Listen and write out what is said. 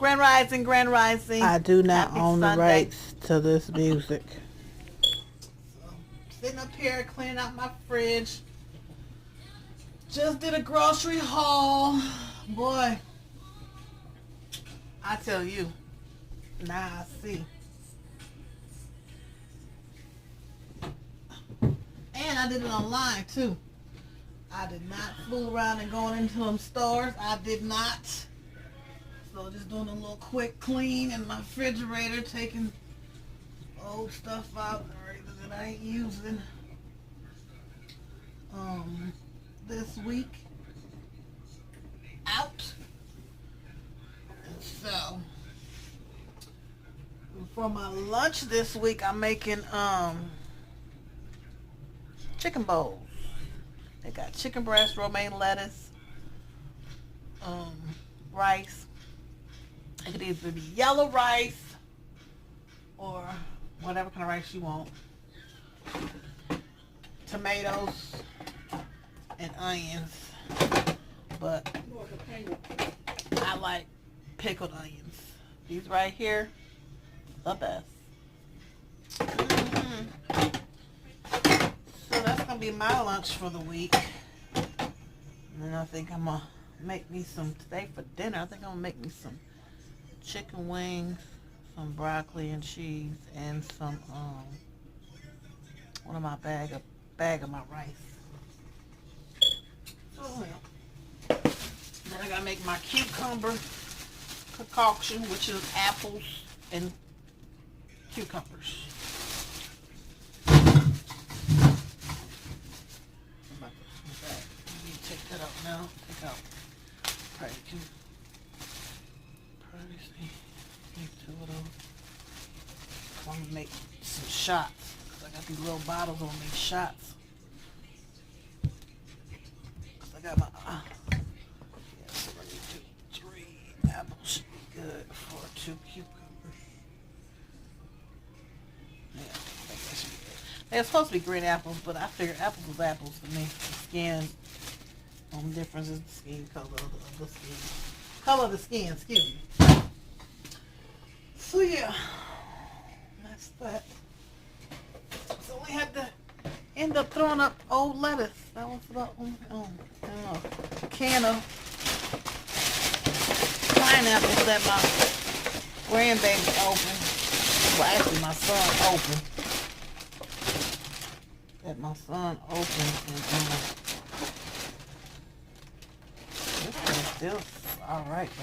Grand Rising, Grand Rising. I do not Happy own the Sunday. rights to this music. Sitting up here cleaning out my fridge. Just did a grocery haul. Boy, I tell you, now I see. And I did it online too. I did not fool around and going into them stores. I did not. So just doing a little quick clean in my refrigerator, taking old stuff out that I ain't using this week out. And so for my lunch this week, I'm making chicken bowls. They got chicken breast, romaine lettuce, rice. It could either be yellow rice or whatever kind of rice you want. Tomatoes and onions. But I like pickled onions. These right here, the best. So that's going to be my lunch for the week. And then I think I'm going to make me some, today for dinner, I think I'm going to make me some chicken wings, some broccoli and cheese, and some, one of my bag of my rice. So, then I got to make my cucumber concoction, which is apples and cucumbers. Take that out now. Take out. Probably can. Probably make 2 of those. I'm gonna make some shots. Cause I got these little bottles on these shots. Cause I got my. Yeah, so I need 3 apples should be good for 2 cucumbers. Yeah, I think that should be good. They're supposed to be green apples, but I figured apples was apples to me. The skin. Only difference is the skin color of the skin. Color of the skin, excuse me. So yeah, that's that. So we had to end up throwing up old lettuce. That was about a can of pineapples that my grandbaby opened. Well, actually my son opened. That my son opened and still all right,